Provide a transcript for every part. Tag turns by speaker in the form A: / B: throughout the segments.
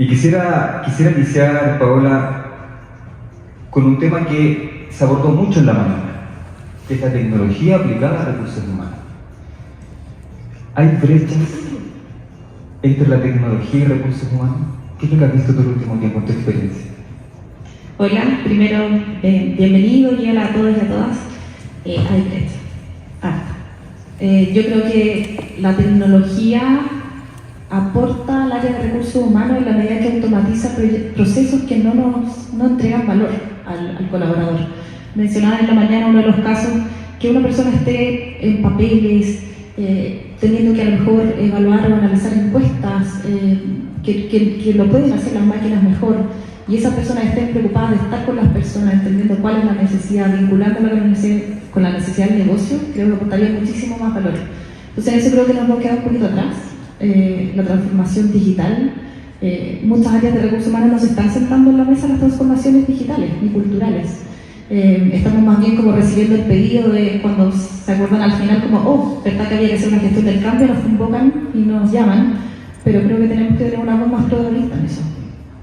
A: Y quisiera iniciar, Paola, con un tema que se abordó mucho en la mañana, que es la tecnología aplicada a recursos humanos. ¿Hay brechas entre la tecnología y recursos humanos? ¿Qué es lo que has visto todo el último tiempo en tu experiencia?
B: Hola, primero, bienvenido y hola a todos y a todas. Hay brecha. Yo creo que la tecnología aporta al área de recursos humanos en la medida que automatiza procesos que no entregan valor al colaborador. Mencionaba en la mañana uno de los casos que una persona esté en papeles, teniendo que a lo mejor evaluar o analizar encuestas, que lo pueden hacer las máquinas mejor, y esas personas estén preocupadas de estar con las personas, entendiendo cuál es la necesidad, vinculándola con la necesidad del negocio, creo que aportaría muchísimo más valor. Entonces, en eso creo que nos hemos quedado un poquito atrás. La transformación digital, muchas áreas de recursos humanos no se están sentando en la mesa las transformaciones digitales ni culturales. Estamos más bien como recibiendo el pedido de cuando se acuerdan al final como, oh, verdad que había que hacer una gestión del cambio, nos convocan y nos llaman, pero creo que tenemos que tener una voz más pluralista en eso.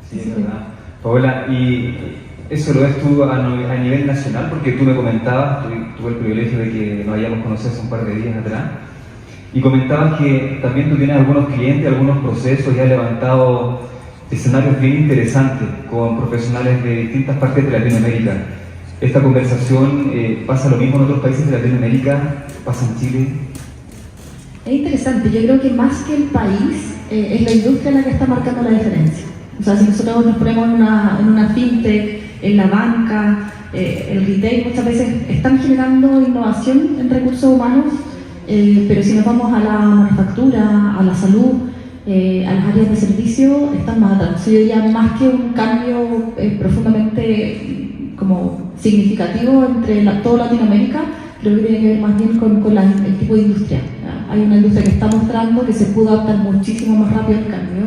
A: Sí, es verdad. Paola, y eso lo ves tú a nivel nacional, porque tú me comentabas, tuve el privilegio de que nos hayamos conocido hace un par de días atrás, y comentabas que también tú tienes algunos clientes, algunos procesos, y has levantado escenarios bien interesantes con profesionales de distintas partes de Latinoamérica. ¿Esta conversación pasa lo mismo en otros países de Latinoamérica? ¿Pasa en Chile?
B: Es interesante, yo creo que más que el país, es la industria la que está marcando la diferencia. O sea, si nosotros nos ponemos en una fintech, en la banca, el retail, muchas veces están generando innovación en recursos humanos, pero si nos vamos a la manufactura, a la salud, a las áreas de servicio, están más atrás. Yo diría más que un cambio profundamente como significativo entre toda Latinoamérica, creo que tiene que ver más bien con el tipo de industria. Hay una industria que está mostrando que se pudo adaptar muchísimo más rápido al cambio.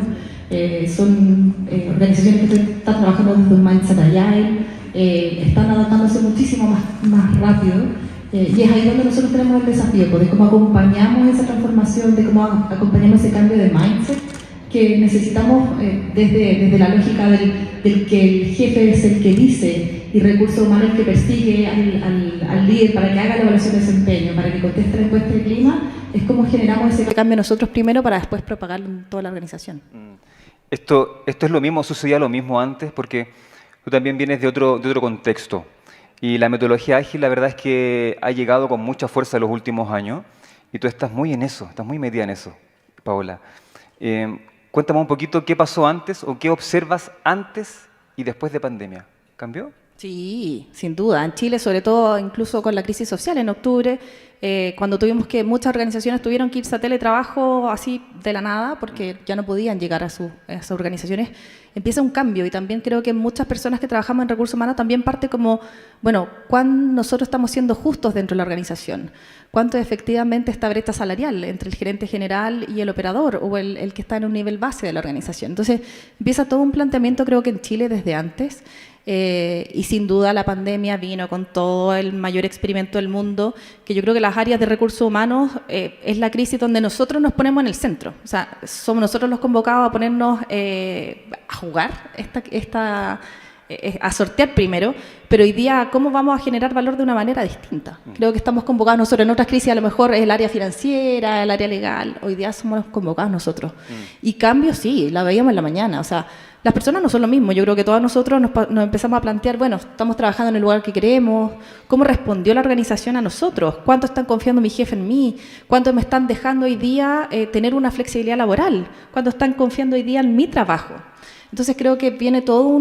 B: Son organizaciones que están trabajando desde un mindset agile, están adaptándose muchísimo más rápido, y es ahí donde nosotros tenemos el desafío, pues, de cómo acompañamos esa transformación, de cómo acompañamos ese cambio de mindset que necesitamos desde la lógica del que el jefe es el que dice y recursos humanos el que persigue al líder para que haga la evaluación de desempeño, para que conteste la encuesta de clima. Es como generamos ese cambio nosotros primero para después propagarlo en toda la organización.
A: Esto es lo mismo, sucedía lo mismo antes, porque tú también vienes de otro contexto. Y la metodología ágil, la verdad es que ha llegado con mucha fuerza en los últimos años, y tú estás muy en eso, estás muy metida en eso, Paola. Cuéntame un poquito qué pasó antes o qué observas antes y después de pandemia. ¿Cambió?
B: Sí, sin duda. En Chile, sobre todo, incluso con la crisis social en octubre, cuando tuvimos que muchas organizaciones tuvieron que irse a teletrabajo así de la nada porque ya no podían llegar a sus organizaciones, empieza un cambio, y también creo que muchas personas que trabajamos en recursos humanos también parte como, bueno, ¿cuán nosotros estamos siendo justos dentro de la organización? ¿Cuánto efectivamente esta brecha salarial entre el gerente general y el operador o el que está en un nivel base de la organización? Entonces empieza todo un planteamiento, creo que en Chile desde antes. Y sin duda la pandemia vino con todo el mayor experimento del mundo, que yo creo que las áreas de recursos humanos es la crisis donde nosotros nos ponemos en el centro. O sea, somos nosotros los convocados a ponernos a jugar, a sortear primero, pero hoy día cómo vamos a generar valor de una manera distinta. Creo que estamos convocados nosotros. En otras crisis a lo mejor es el área financiera, el área legal, hoy día somos convocados nosotros. Y cambios sí, la veíamos en la mañana, o sea, las personas no son lo mismo. Yo creo que todos nosotros nos empezamos a plantear, bueno, estamos trabajando en el lugar que queremos, ¿cómo respondió la organización a nosotros? ¿Cuánto están confiando mi jefe en mí? ¿Cuánto me están dejando hoy día tener una flexibilidad laboral? ¿Cuánto están confiando hoy día en mi trabajo? Entonces creo que viene todo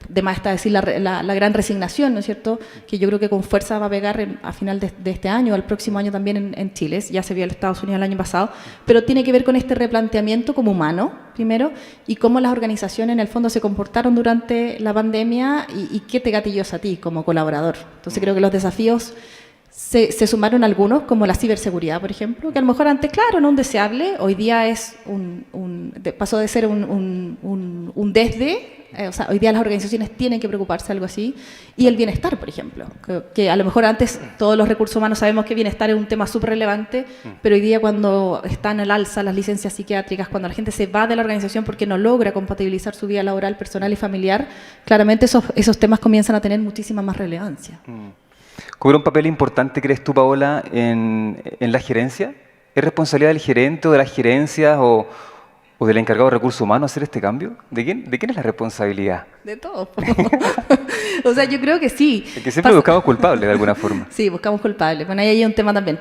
B: de más está decir la gran resignación, ¿no es cierto?, que yo creo que con fuerza va a pegar a final de este año, al próximo año también en Chile, ya se vio en Estados Unidos el año pasado, pero tiene que ver con este replanteamiento como humano, primero, y cómo las organizaciones en el fondo se comportaron durante la pandemia y qué te gatilló a ti como colaborador. Entonces creo que los desafíos se sumaron algunos, como la ciberseguridad, por ejemplo, que a lo mejor antes, claro, no un deseable, hoy día es pasó de ser un desde O sea, hoy día las organizaciones tienen que preocuparse de algo así. Y el bienestar, por ejemplo. Que a lo mejor antes todos los recursos humanos sabemos que bienestar es un tema súper relevante, pero hoy día cuando están al alza las licencias psiquiátricas, cuando la gente se va de la organización porque no logra compatibilizar su vida laboral, personal y familiar, claramente esos temas comienzan a tener muchísima más relevancia.
A: ¿Cobra un papel importante, crees tú, Paola, en la gerencia? ¿Es responsabilidad del gerente o de las gerencias o del encargado de recursos humanos hacer este cambio? ¿De quién es la responsabilidad?
B: De todos. O sea, yo creo que sí.
A: Es que siempre buscamos culpables de alguna forma.
B: Sí, buscamos culpables. Bueno, ahí hay un tema también.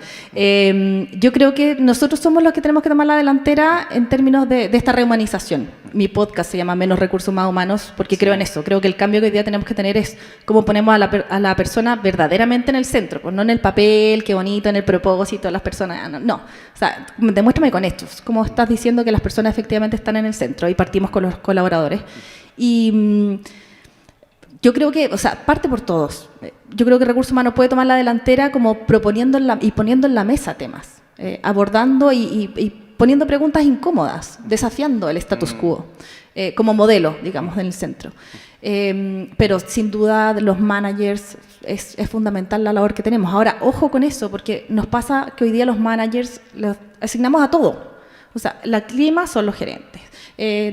B: Yo creo que nosotros somos los que tenemos que tomar la delantera en términos de esta rehumanización. Mi podcast se llama Menos Recursos Más Humanos porque creo en eso. Creo que el cambio que hoy día tenemos que tener es cómo ponemos a la persona verdaderamente en el centro, pues no en el papel, qué bonito, en el propósito de las personas. No. O sea, demuéstrame con hechos. ¿Cómo estás diciendo que las personas efectivamente están en el centro? Y partimos con los colaboradores. Y yo creo que, o sea, parte por todos. Yo creo que Recursos Humanos puede tomar la delantera como proponiendo y poniendo en la mesa temas, abordando y poniendo preguntas incómodas, desafiando el status quo, como modelo, digamos, en el centro. Pero sin duda los managers es fundamental la labor que tenemos. Ahora, ojo con eso, porque nos pasa que hoy día los managers los asignamos a todo. O sea, la clima son los gerentes.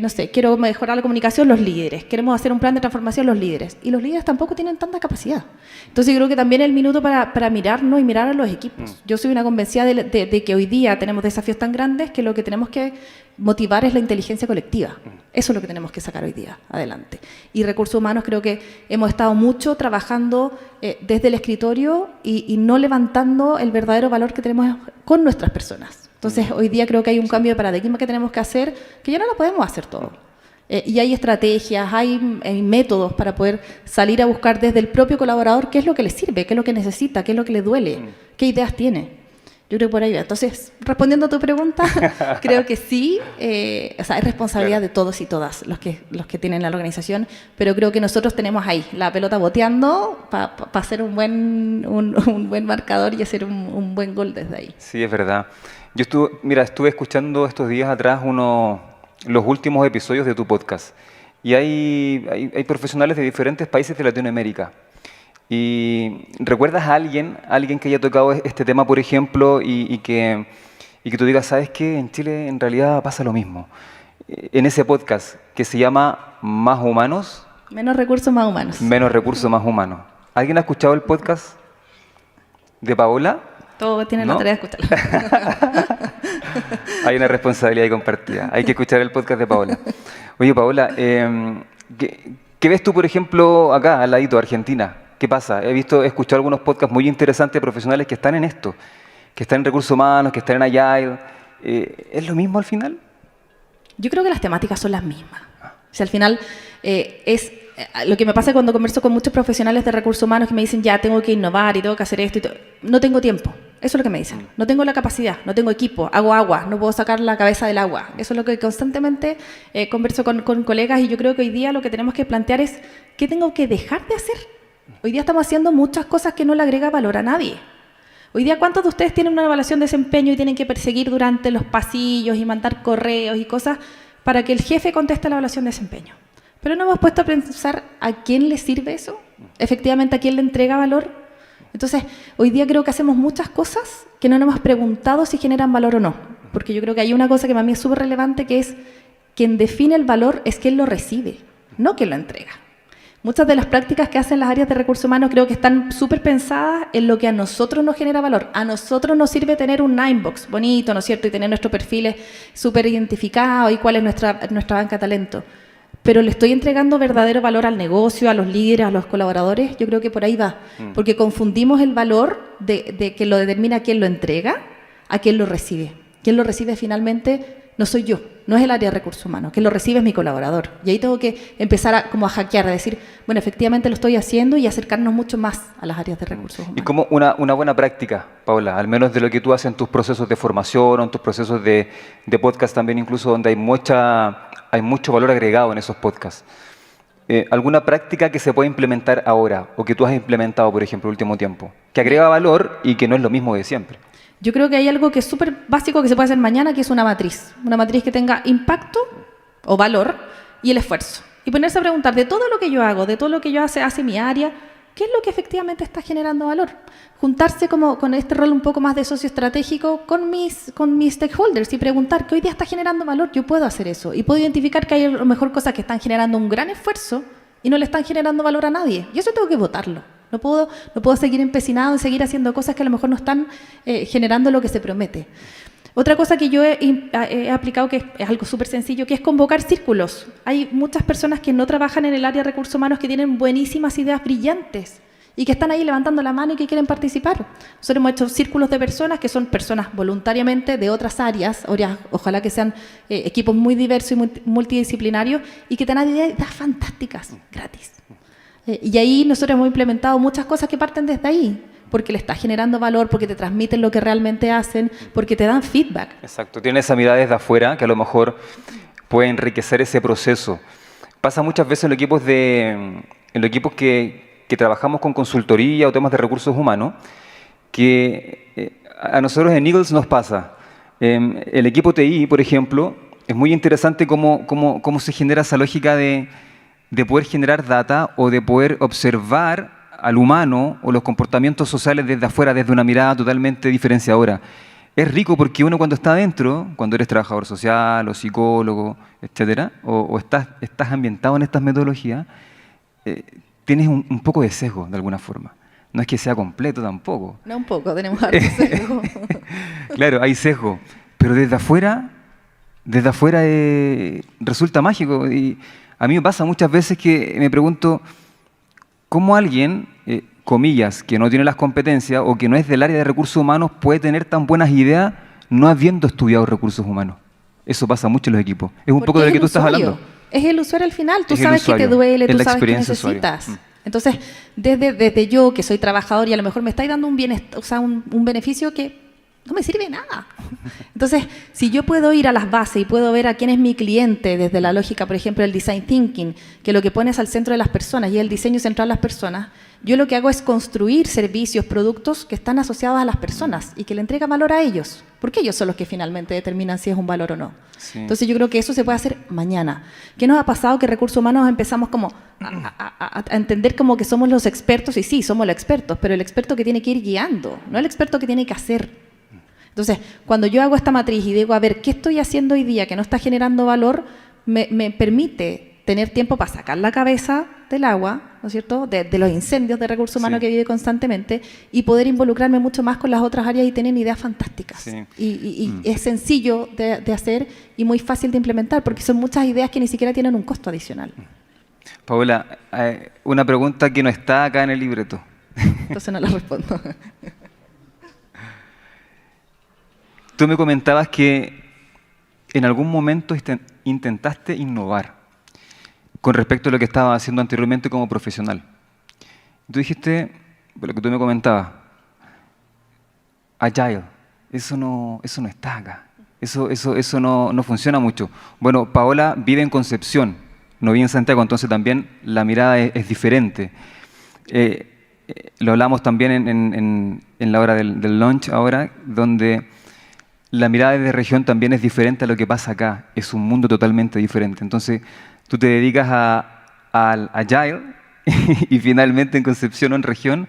B: No sé, quiero mejorar la comunicación, los líderes. Queremos hacer un plan de transformación, los líderes. Y los líderes tampoco tienen tanta capacidad. Entonces yo creo que también es el minuto para mirarnos y mirar a los equipos. Yo soy una convencida de que hoy día tenemos desafíos tan grandes que lo que tenemos que motivar es la inteligencia colectiva. Eso es lo que tenemos que sacar hoy día adelante. Y Recursos Humanos creo que hemos estado mucho trabajando desde el escritorio y no levantando el verdadero valor que tenemos con nuestras personas. Entonces, hoy día creo que hay un cambio de paradigma que tenemos que hacer, que ya no lo podemos hacer todo. Y hay estrategias, hay métodos para poder salir a buscar desde el propio colaborador qué es lo que le sirve, qué es lo que necesita, qué es lo que le duele, qué ideas tiene. Yo creo que por ahí va. Entonces, respondiendo a tu pregunta, creo que sí, o sea, es responsabilidad de todos y todas los que tienen la organización, pero creo que nosotros tenemos ahí la pelota boteando para hacer un buen marcador y hacer un buen gol desde ahí.
A: Sí, es verdad. Yo estuve escuchando estos días atrás los últimos episodios de tu podcast y hay profesionales de diferentes países de Latinoamérica. ¿Y recuerdas a alguien que haya tocado este tema, por ejemplo, y que tú digas, ¿sabes qué? En Chile en realidad pasa lo mismo. En ese podcast que se llama Más Humanos.
B: Menos recursos más humanos.
A: Menos recursos más humanos. ¿Alguien ha escuchado el podcast de Paola?
B: Todos tienen la tarea de escucharlo.
A: Hay una responsabilidad ahí compartida. Hay que escuchar el podcast de Paola. Oye, Paola, ¿qué ves tú, por ejemplo, acá, al ladito, Argentina? ¿Qué pasa? He escuchado algunos podcasts muy interesantes de profesionales que están en esto, que están en recursos humanos, que están en Agile. ¿Es lo mismo al final?
B: Yo creo que las temáticas son las mismas. O sea, al final es lo que me pasa cuando converso con muchos profesionales de recursos humanos que me dicen, ya, tengo que innovar y tengo que hacer esto y todo. No tengo tiempo. Eso es lo que me dicen. No tengo la capacidad, no tengo equipo, hago agua, no puedo sacar la cabeza del agua. Eso es lo que constantemente converso con colegas y yo creo que hoy día lo que tenemos que plantear es, ¿qué tengo que dejar de hacer? Hoy día estamos haciendo muchas cosas que no le agrega valor a nadie. Hoy día, ¿cuántos de ustedes tienen una evaluación de desempeño y tienen que perseguir durante los pasillos y mandar correos y cosas para que el jefe conteste la evaluación de desempeño? Pero no hemos puesto a pensar a quién le sirve eso, efectivamente a quién le entrega valor. Entonces, hoy día creo que hacemos muchas cosas que no nos hemos preguntado si generan valor o no. Porque yo creo que hay una cosa que para mí es súper relevante, que es quien define el valor es quien lo recibe, no quien lo entrega. Muchas de las prácticas que hacen las áreas de recursos humanos creo que están súper pensadas en lo que a nosotros nos genera valor. A nosotros nos sirve tener un Ninebox bonito, ¿no es cierto? Y tener nuestros perfiles súper identificados y cuál es nuestra banca de talento. Pero le estoy entregando verdadero valor al negocio, a los líderes, a los colaboradores. Yo creo que por ahí va. Porque confundimos el valor de que lo determina quién lo entrega a quién lo recibe. Quien lo recibe finalmente no soy yo, no es el área de recursos humanos. Quien lo recibe es mi colaborador. Y ahí tengo que empezar a hackear, a decir, bueno, efectivamente lo estoy haciendo y acercarnos mucho más a las áreas de recursos humanos.
A: Y como una buena práctica, Paola, al menos de lo que tú haces en tus procesos de formación o en tus procesos de podcast también, incluso donde hay mucho valor agregado en esos podcasts. ¿Alguna práctica que se pueda implementar ahora o que tú has implementado, por ejemplo, en el último tiempo, que agrega valor y que no es lo mismo de siempre?
B: Yo creo que hay algo que es súper básico que se puede hacer mañana, que es una matriz que tenga impacto o valor y el esfuerzo. y ponerse a preguntar de todo lo que yo hago, de todo lo que yo hace mi área, ¿qué es lo que efectivamente está generando valor? Juntarse como con este rol un poco más de socio estratégico con mis stakeholders y preguntar ¿qué hoy día está generando valor? Yo puedo hacer eso y puedo identificar que hay a lo mejor cosas que están generando un gran esfuerzo y no le están generando valor a nadie. Y eso tengo que votarlo. No puedo seguir empecinado en seguir haciendo cosas que a lo mejor no están generando lo que se promete. Otra cosa que yo he aplicado, que es algo súper sencillo, que es convocar círculos. Hay muchas personas que no trabajan en el área de recursos humanos que tienen buenísimas ideas brillantes y que están ahí levantando la mano y que quieren participar. Nosotros hemos hecho círculos de personas que son personas voluntariamente de otras áreas, ojalá que sean equipos muy diversos y multidisciplinarios y que tengan ideas fantásticas, gratis. Y ahí nosotros hemos implementado muchas cosas que parten desde ahí, porque le está generando valor, porque te transmiten lo que realmente hacen, porque te dan feedback.
C: Exacto, tienen esa mirada desde afuera que a lo mejor puede enriquecer ese proceso. Pasa muchas veces en los equipos que trabajamos con consultoría o temas de recursos humanos, que a nosotros en Eagles nos pasa. El equipo TI, por ejemplo, es muy interesante cómo se genera esa lógica de poder generar data o de poder observar al humano o los comportamientos sociales desde afuera, desde una mirada totalmente diferenciadora. Es rico porque uno cuando está adentro, cuando eres trabajador social o psicólogo, etcétera, o estás ambientado en estas metodologías, tienes un poco de sesgo de alguna forma. No es que sea completo tampoco.
B: No un poco, tenemos harto sesgo.
C: Claro, hay sesgo, pero desde afuera resulta mágico. Y a mí me pasa muchas veces que me pregunto cómo alguien, comillas, que no tiene las competencias o que no es del área de recursos humanos puede tener tan buenas ideas no habiendo estudiado recursos humanos. Eso pasa mucho en los equipos. Es un poco de lo que tú estás hablando.
B: Es el usuario al final. Tú sabes que te duele, tú sabes que necesitas. Entonces, desde yo, que soy trabajador y a lo mejor me estáis dando un beneficio que no me sirve de nada. Entonces, si yo puedo ir a las bases y puedo ver a quién es mi cliente desde la lógica, por ejemplo, del design thinking, que lo que pones al centro de las personas y el diseño central de las personas, yo lo que hago es construir servicios, productos que están asociados a las personas y que le entregan valor a ellos, porque ellos son los que finalmente determinan si es un valor o no. Sí. Entonces, yo creo que eso se puede hacer mañana. ¿Qué nos ha pasado? Que recursos humanos empezamos como a entender como que somos los expertos, y sí, somos los expertos, pero el experto que tiene que ir guiando, no el experto que tiene que hacer. Entonces, cuando yo hago esta matriz y digo, a ver, ¿qué estoy haciendo hoy día que no está generando valor? Me permite tener tiempo para sacar la cabeza del agua, ¿no es cierto?, de los incendios de recursos humanos que vive constantemente y poder involucrarme mucho más con las otras áreas y tener ideas fantásticas. Sí. Y es sencillo de hacer y muy fácil de implementar porque son muchas ideas que ni siquiera tienen un costo adicional.
C: Paola, una pregunta que no está acá en el libreto.
B: Entonces no la respondo.
C: Tú me comentabas que en algún momento intentaste innovar con respecto a lo que estabas haciendo anteriormente como profesional. Tú dijiste, por lo que tú me comentabas, Agile, eso no está acá, eso no funciona mucho. Bueno, Paola vive en Concepción, no vive en Santiago, entonces también la mirada es diferente. Lo hablamos también en la hora del lunch ahora, donde la mirada de región también es diferente a lo que pasa acá. Es un mundo totalmente diferente. Entonces, tú te dedicas al Agile y finalmente en Concepción o en región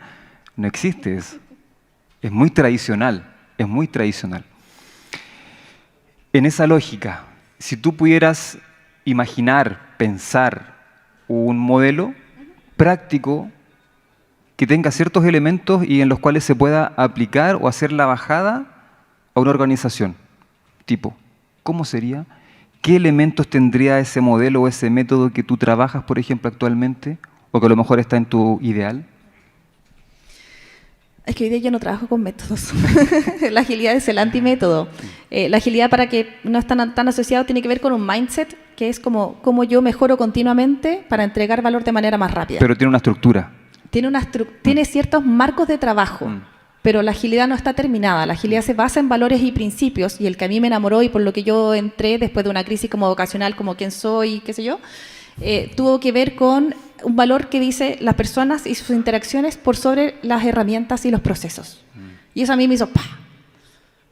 C: no existe eso. Es muy tradicional, es muy tradicional. En esa lógica, si tú pudieras imaginar, pensar un modelo práctico que tenga ciertos elementos y en los cuales se pueda aplicar o hacer la bajada a una organización, tipo, ¿cómo sería? ¿Qué elementos tendría ese modelo o ese método que tú trabajas, por ejemplo, actualmente, o que a lo mejor está en tu ideal?
B: Es que hoy día yo no trabajo con métodos. La agilidad es el antimétodo. La agilidad, para que no esté tan asociado, tiene que ver con un mindset, que es como yo mejoro continuamente para entregar valor de manera más rápida.
C: Pero tiene una estructura.
B: Tiene ciertos marcos de trabajo. Pero la agilidad no está terminada. La agilidad se basa en valores y principios, y el que a mí me enamoró y por lo que yo entré después de una crisis como vocacional, como quién soy, qué sé yo, tuvo que ver con un valor que dice las personas y sus interacciones por sobre las herramientas y los procesos. Y eso a mí me hizo ¡pah!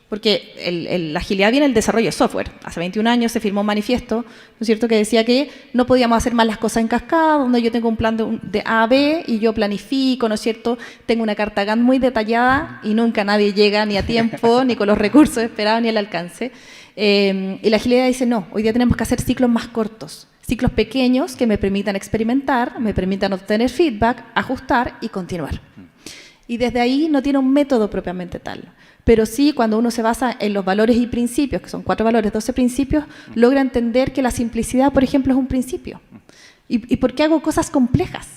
D: Porque la agilidad viene del desarrollo de software. Hace 21 años se firmó un manifiesto, ¿no es cierto?, que decía que no podíamos hacer más las cosas en cascada, donde yo tengo un plan de A a B y yo planifico, ¿no es cierto?, tengo una carta Gantt muy detallada y nunca nadie llega ni a tiempo, ni con los recursos esperados, ni al alcance. Y la agilidad dice, no, hoy día tenemos que hacer ciclos más cortos, ciclos pequeños que me permitan experimentar, me permitan obtener feedback, ajustar y continuar. Y desde ahí no tiene un método propiamente tal. Pero sí, cuando uno se basa en los valores y principios, que son 4 valores, 12 principios, logra entender que la simplicidad, por ejemplo, es un principio. ¿Y por qué hago cosas complejas?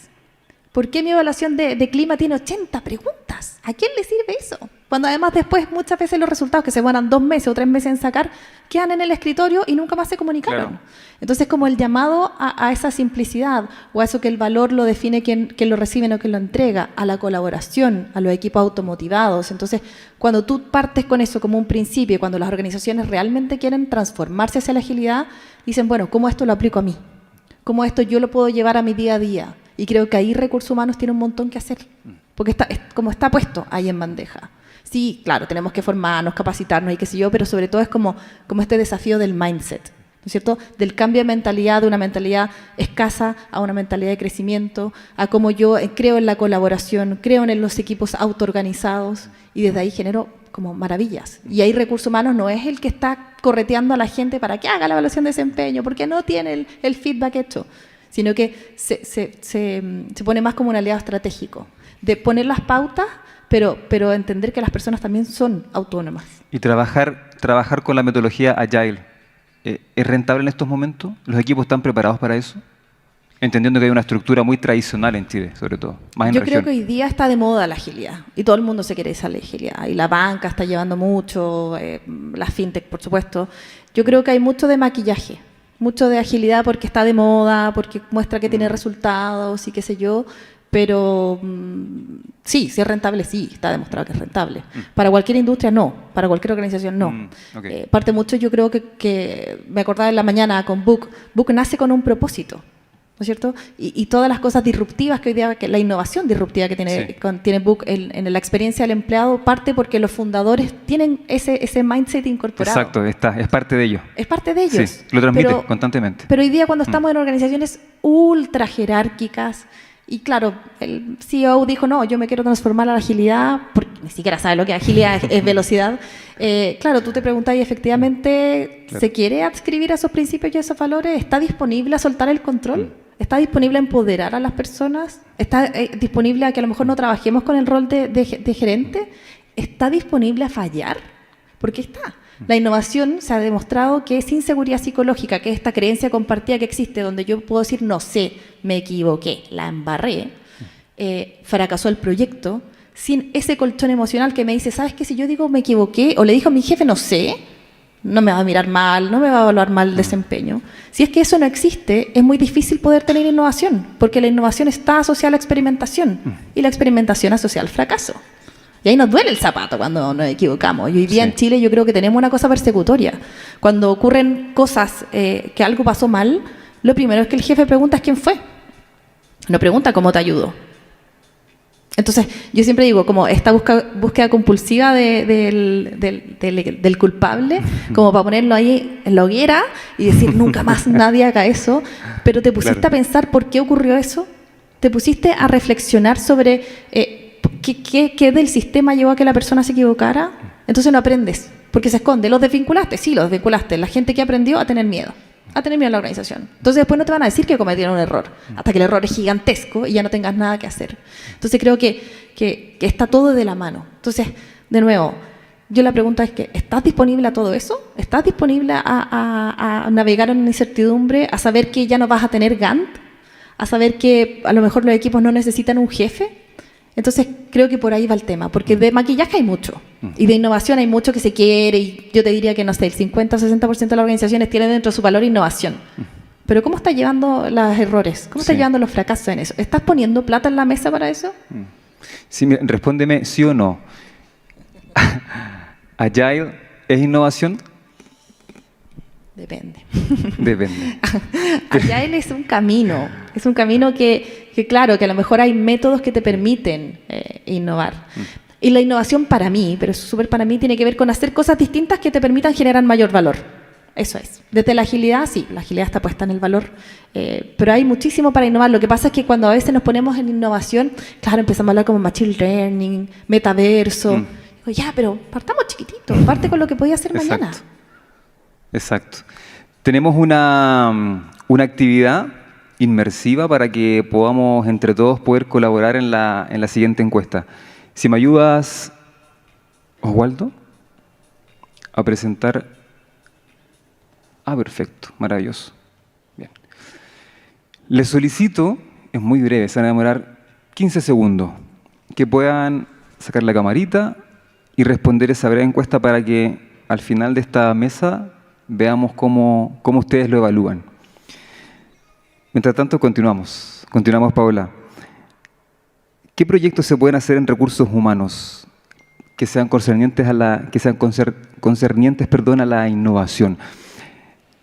D: ¿Por qué mi evaluación de clima tiene 80 preguntas? ¿A quién le sirve eso? Cuando además después muchas veces los resultados que se demoran 2 meses o 3 meses en sacar, quedan en el escritorio y nunca más se comunicaron. Claro. Entonces, como el llamado a esa simplicidad, o a eso que el valor lo define quien lo recibe o quien lo entrega, a la colaboración, a los equipos automotivados. Entonces, cuando tú partes con eso como un principio, cuando las organizaciones realmente quieren transformarse hacia la agilidad, dicen, bueno, ¿cómo esto lo aplico a mí? ¿Cómo esto yo lo puedo llevar a mi día a día? Y creo que ahí Recursos Humanos tiene un montón que hacer, porque como está puesto ahí en bandeja. Sí, claro, tenemos que formarnos, capacitarnos y qué sé yo, pero sobre todo es como este desafío del mindset, ¿no es cierto? Del cambio de mentalidad, de una mentalidad escasa a una mentalidad de crecimiento, a cómo yo creo en la colaboración, creo en los equipos autoorganizados y desde ahí genero como maravillas. Y ahí Recursos Humanos no es el que está correteando a la gente para que haga la evaluación de desempeño, porque no tiene el feedback hecho, sino que se pone más como un aliado estratégico, de poner las pautas, pero entender que las personas también son autónomas.
C: Y trabajar con la metodología Agile, ¿es rentable en estos momentos? ¿Los equipos están preparados para eso? Entendiendo que hay una estructura muy tradicional en Chile, sobre todo, más en
D: Yo
C: región.
D: creo que hoy día está de moda la agilidad, y todo el mundo se quiere esa agilidad, y la banca está llevando mucho, la fintech, por supuesto. Yo creo que hay mucho de maquillaje, mucho de agilidad porque está de moda, porque muestra que tiene resultados y qué sé yo, pero sí, si es rentable, sí, está demostrado que es rentable. Para cualquier industria, no. Para cualquier organización, no.
C: Okay.
D: Parte mucho, yo creo que me acordaba en la mañana con Book. Book nace con un propósito, ¿no es cierto? Y todas las cosas disruptivas que hoy día, la innovación disruptiva que tiene Book en la experiencia del empleado, parte porque los fundadores tienen ese mindset incorporado.
C: Exacto, es parte de ellos.
D: Es parte de ellos.
C: Sí, lo transmite constantemente.
D: Pero hoy día cuando estamos en organizaciones ultra jerárquicas, y claro, el CEO dijo, no, yo me quiero transformar a la agilidad, porque ni siquiera sabe lo que es agilidad, es velocidad. Claro, tú te preguntas, ¿y efectivamente se quiere adscribir a esos principios y a esos valores? ¿Está disponible a soltar el control? ¿Está disponible a empoderar a las personas? ¿Está disponible a que a lo mejor no trabajemos con el rol de gerente? ¿Está disponible a fallar? Porque está. La innovación se ha demostrado que sin seguridad psicológica, que es esta creencia compartida que existe, donde yo puedo decir, no sé, me equivoqué, la embarré, fracasó el proyecto, sin ese colchón emocional que me dice, ¿sabes qué? Si yo digo me equivoqué, o le dijo a mi jefe, no sé, no me va a mirar mal, no me va a evaluar mal el desempeño. Si es que eso no existe, es muy difícil poder tener innovación, porque la innovación está asociada a la experimentación, y la experimentación asociada al fracaso. Y ahí nos duele el zapato cuando nos equivocamos. Y hoy día en Chile yo creo que tenemos una cosa persecutoria. Cuando ocurren cosas, que algo pasó mal, lo primero es que el jefe pregunta es quién fue. No pregunta cómo te ayudó. Entonces, yo siempre digo, como esta búsqueda compulsiva del culpable, como para ponerlo ahí en la hoguera y decir, nunca más nadie haga eso, pero te pusiste a pensar por qué ocurrió eso, te pusiste a reflexionar sobre ¿qué del sistema llevó a que la persona se equivocara? Entonces no aprendes, porque se esconde. ¿Los desvinculaste? Sí, los desvinculaste. La gente que aprendió a tener miedo a la organización. Entonces después no te van a decir que cometieron un error, hasta que el error es gigantesco y ya no tengas nada que hacer. Entonces creo que está todo de la mano. Entonces, de nuevo, yo la pregunta es que, ¿estás disponible a todo eso? ¿Estás disponible a navegar en incertidumbre, a saber que ya no vas a tener Gantt, a saber que a lo mejor los equipos no necesitan un jefe? Entonces creo que por ahí va el tema, porque de maquillaje hay mucho y de innovación hay mucho que se quiere, y yo te diría que, no sé, el 50 o 60% de las organizaciones tienen dentro de su valor innovación. Pero ¿cómo estás llevando los errores? ¿Cómo estás llevando los fracasos en eso? ¿Estás poniendo plata en la mesa para eso?
C: Sí, respóndeme sí o no. ¿Agile es innovación?
D: Depende.
C: Depende.
D: Agile es un camino que claro, que a lo mejor hay métodos que te permiten innovar. Y la innovación para mí, pero eso súper para mí, tiene que ver con hacer cosas distintas que te permitan generar mayor valor. Eso es. Desde la agilidad, sí, la agilidad está puesta en el valor, pero hay muchísimo para innovar. Lo que pasa es que cuando a veces nos ponemos en innovación, claro, empezamos a hablar como machine learning, metaverso. Digo, ya, pero partamos chiquitito, parte con lo que podía hacer mañana.
C: Exacto. Tenemos una actividad inmersiva para que podamos entre todos poder colaborar en la siguiente encuesta. Si me ayudas, Oswaldo, a presentar... perfecto, maravilloso. Bien. Les solicito, es muy breve, se van a demorar 15 segundos, que puedan sacar la camarita y responder esa breve encuesta para que al final de esta mesa veamos cómo ustedes lo evalúan. Mientras tanto, continuamos. Continuamos, Paola. ¿Qué proyectos se pueden hacer en recursos humanos que sean concernientes a la innovación?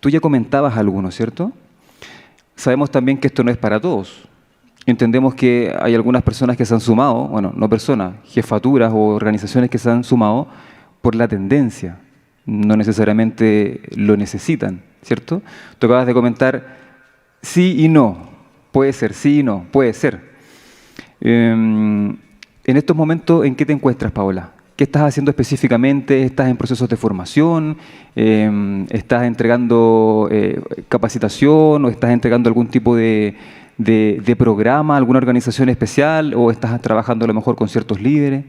C: Tú ya comentabas algunos, ¿cierto? Sabemos también que esto no es para todos. Entendemos que hay algunas personas que se han sumado, bueno, no personas, jefaturas o organizaciones que se han sumado por la tendencia. No necesariamente lo necesitan, ¿cierto? Tú acabas de comentar sí y no. Puede ser, sí y no, puede ser. En estos momentos, ¿en qué te encuentras, Paola? ¿Qué estás haciendo específicamente? ¿Estás en procesos de formación? ¿Estás entregando capacitación? ¿O estás entregando algún tipo de programa, alguna organización especial? ¿O estás trabajando a lo mejor con ciertos líderes?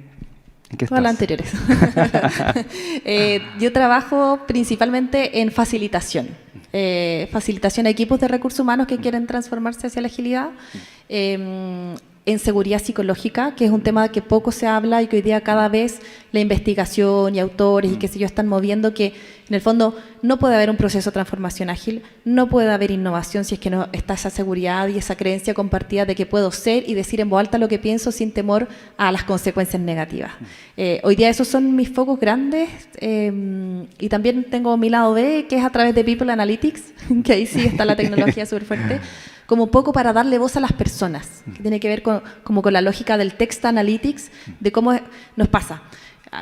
C: ¿En qué estás?
D: Todas las anteriores. Yo trabajo principalmente en facilitación. Facilitación a equipos de recursos humanos que quieren transformarse hacia la agilidad. En seguridad psicológica, que es un tema que poco se habla y que hoy día cada vez la investigación y autores y qué sé yo están moviendo, que en el fondo no puede haber un proceso de transformación ágil, no puede haber innovación si es que no está esa seguridad y esa creencia compartida de que puedo ser y decir en voz alta lo que pienso sin temor a las consecuencias negativas. Hoy día esos son mis focos grandes y también tengo mi lado B, que es a través de People Analytics, que ahí sí está la tecnología súper fuerte, como poco para darle voz a las personas, que tiene que ver como con la lógica del text analytics, de cómo nos pasa.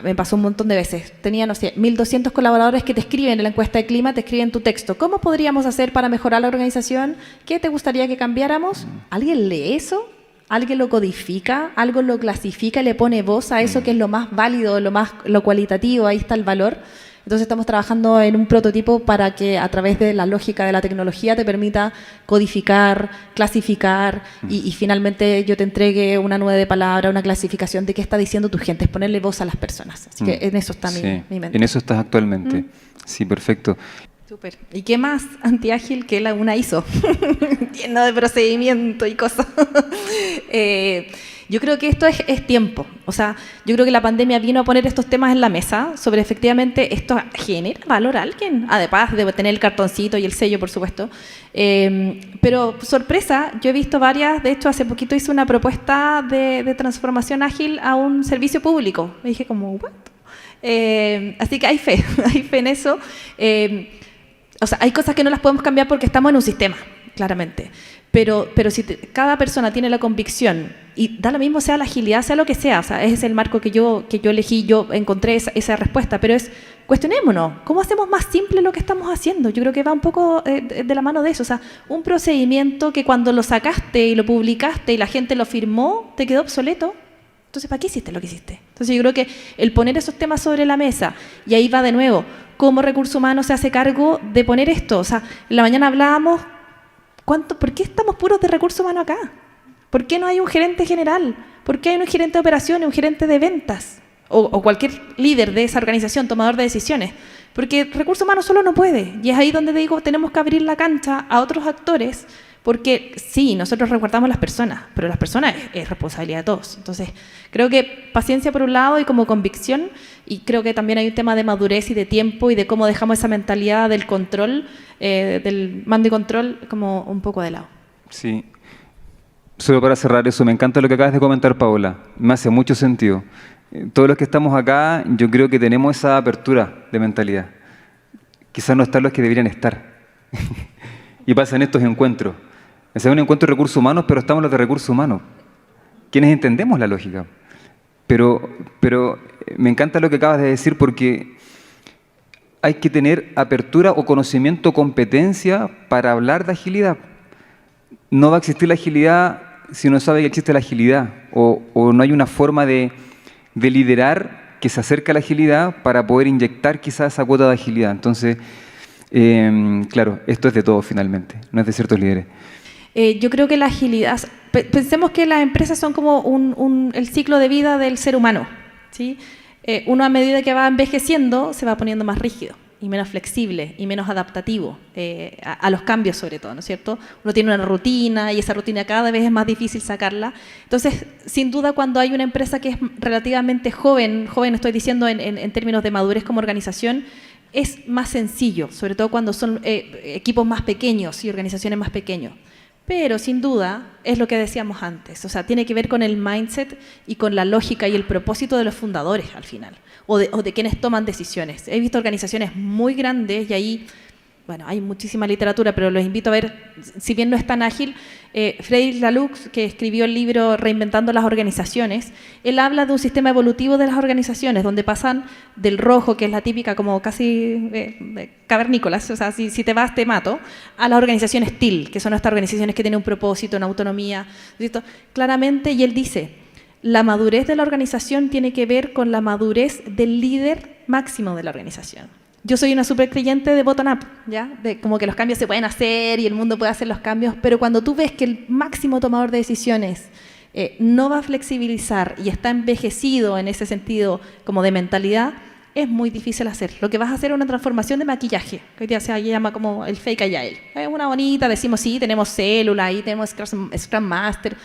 D: Me pasó un montón de veces. Tenía, no sé, 1.200 colaboradores que te escriben en la encuesta de clima, te escriben tu texto. ¿Cómo podríamos hacer para mejorar la organización? ¿Qué te gustaría que cambiáramos? ¿Alguien lee eso? ¿Alguien lo codifica? ¿Algo lo clasifica y le pone voz a eso que es lo más válido, lo cualitativo? Ahí está el valor. Entonces estamos trabajando en un prototipo para que a través de la lógica de la tecnología te permita codificar, clasificar y finalmente yo te entregue una nube de palabra, una clasificación de qué está diciendo tu gente, es ponerle voz a las personas. Así que en eso está mi mente.
C: En eso estás actualmente. Sí, perfecto.
D: Súper. ¿Y qué más antiágil que una ISO? Lleno de procedimiento y cosas. Yo creo que esto es tiempo. O sea, yo creo que la pandemia vino a poner estos temas en la mesa sobre efectivamente esto genera valor a alguien, además de tener el cartoncito y el sello, por supuesto. Pero, sorpresa, yo he visto varias, de hecho, hace poquito hice una propuesta de transformación ágil a un servicio público. Me dije como, ¿what? Así que hay fe en eso. O sea, hay cosas que no las podemos cambiar porque estamos en un sistema, claramente. Pero si cada persona tiene la convicción, y da lo mismo sea la agilidad, sea lo que sea, o sea, ese es el marco que yo elegí, yo encontré esa respuesta, pero es, cuestionémonos, ¿cómo hacemos más simple lo que estamos haciendo? Yo creo que va un poco de la mano de eso, o sea, un procedimiento que cuando lo sacaste y lo publicaste y la gente lo firmó, te quedó obsoleto. Entonces, ¿para qué hiciste lo que hiciste? Entonces, yo creo que el poner esos temas sobre la mesa, y ahí va de nuevo, ¿cómo Recursos Humanos se hace cargo de poner esto? O sea, en la mañana hablábamos, ¿por qué estamos puros de Recursos Humanos acá? ¿Por qué no hay un gerente general? ¿Por qué hay un gerente de operaciones, un gerente de ventas? O cualquier líder de esa organización, tomador de decisiones. Porque Recursos Humanos solo no puede. Y es ahí donde digo, tenemos que abrir la cancha a otros actores. Porque sí, nosotros resguardamos las personas, pero las personas es responsabilidad de todos. Entonces, creo que paciencia por un lado y como convicción, y creo que también hay un tema de madurez y de tiempo y de cómo dejamos esa mentalidad del control, del mando y control, como un poco de lado.
C: Sí. Solo para cerrar eso, me encanta lo que acabas de comentar, Paola. Me hace mucho sentido. Todos los que estamos acá, yo creo que tenemos esa apertura de mentalidad. Quizás no están los que deberían estar. Y pasan estos encuentros. Es un encuentro de recursos humanos, pero estamos los de recursos humanos. Quienes entendemos la lógica. Pero me encanta lo que acabas de decir porque hay que tener apertura o conocimiento, competencia para hablar de agilidad. No va a existir la agilidad si no sabe que existe la agilidad o no hay una forma de liderar que se acerque a la agilidad para poder inyectar quizás esa cuota de agilidad. Entonces, claro, esto es de todos finalmente, no es de ciertos líderes.
D: Yo creo que la agilidad, pensemos que las empresas son como el ciclo de vida del ser humano, ¿sí? Uno a medida que va envejeciendo se va poniendo más rígido y menos flexible y menos adaptativo a los cambios sobre todo, ¿no es cierto? Uno tiene una rutina y esa rutina cada vez es más difícil sacarla. Entonces, sin duda, cuando hay una empresa que es relativamente joven estoy diciendo en términos de madurez como organización, es más sencillo, sobre todo cuando son equipos más pequeños y organizaciones más pequeñas. Pero, sin duda, es lo que decíamos antes. O sea, tiene que ver con el mindset y con la lógica y el propósito de los fundadores, al final, o de quienes toman decisiones. He visto organizaciones muy grandes y ahí, bueno, hay muchísima literatura, pero los invito a ver, si bien no es tan ágil, Frederic Laloux, que escribió el libro Reinventando las Organizaciones, él habla de un sistema evolutivo de las organizaciones, donde pasan del rojo, que es la típica como casi cavernícolas, o sea, si te vas te mato, a las organizaciones TIL, que son estas organizaciones que tienen un propósito, una autonomía, ¿cierto? Claramente, y él dice, la madurez de la organización tiene que ver con la madurez del líder máximo de la organización. Yo soy una súper creyente de bottom-up, ¿ya? De como que los cambios se pueden hacer y el mundo puede hacer los cambios, pero cuando tú ves que el máximo tomador de decisiones no va a flexibilizar y está envejecido en ese sentido como de mentalidad, es muy difícil hacer. Lo que vas a hacer es una transformación de maquillaje, que hoy día se llama como el fake agile. Es una bonita, decimos sí, tenemos célula, ahí tenemos Scrum Master,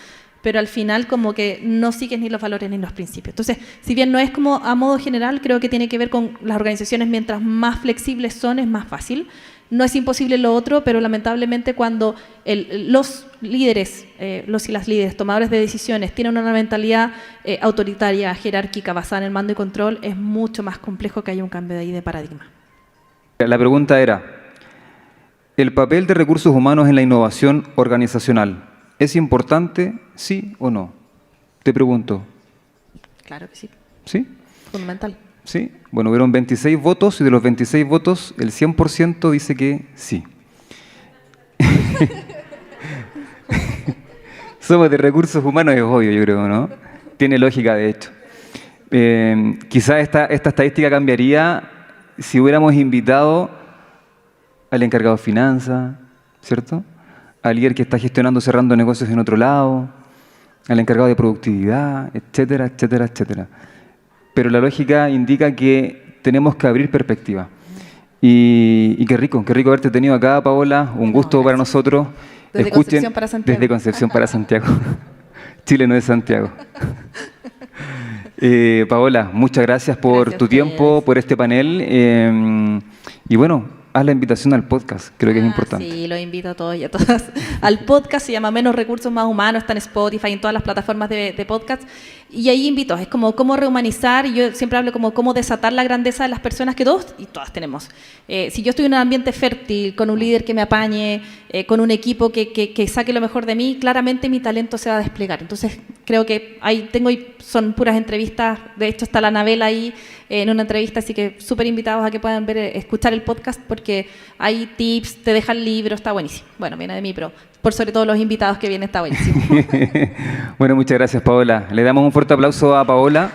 D: pero al final como que no sigues ni los valores ni los principios. Entonces, si bien no es como a modo general, creo que tiene que ver con las organizaciones, mientras más flexibles son, es más fácil. No es imposible lo otro, pero lamentablemente cuando los líderes, los y las líderes, tomadores de decisiones, tienen una mentalidad autoritaria, jerárquica, basada en el mando y control, es mucho más complejo que haya un cambio de ahí de paradigma.
C: La pregunta era, ¿el papel de recursos humanos en la innovación organizacional es importante, sí o no? Te pregunto.
D: Claro que sí.
C: ¿Sí?
D: Fundamental.
C: Sí. Bueno, hubieron 26 votos y de los 26 votos, el 100% dice que sí. Somos de recursos humanos, es obvio, yo creo, ¿no? Tiene lógica, de hecho. Quizás esta estadística cambiaría si hubiéramos invitado al encargado de finanzas, ¿cierto? Al líder que está gestionando, cerrando negocios en otro lado, al encargado de productividad, etcétera, etcétera, etcétera. Pero la lógica indica que tenemos que abrir perspectiva. Y qué rico haberte tenido acá, Paola. Un gusto para nosotros.
D: Desde Concepción para Santiago.
C: Desde Concepción para Santiago. Chile no es Santiago. Paola, muchas gracias por tu tiempo, por este panel. Y bueno, haz la invitación al podcast, creo que es importante.
D: Sí, los invito a todos y a todas al podcast, se llama Menos Recursos Más Humanos, está en Spotify, en todas las plataformas de podcast, y ahí invito, es como cómo rehumanizar, y yo siempre hablo como cómo desatar la grandeza de las personas que todos y todas tenemos. Si yo estoy en un ambiente fértil, con un líder que me apañe, con un equipo que saque lo mejor de mí, claramente mi talento se va a desplegar. Entonces creo que ahí son puras entrevistas, de hecho está la Anabel ahí en una entrevista, así que súper invitados a que puedan escuchar el podcast, porque hay tips, te dejan libros, está buenísimo. Bueno, viene de mí, pero por sobre todo los invitados que vienen está buenísimo.
C: Bueno, muchas gracias, Paola. Le damos un fuerte aplauso a Paola.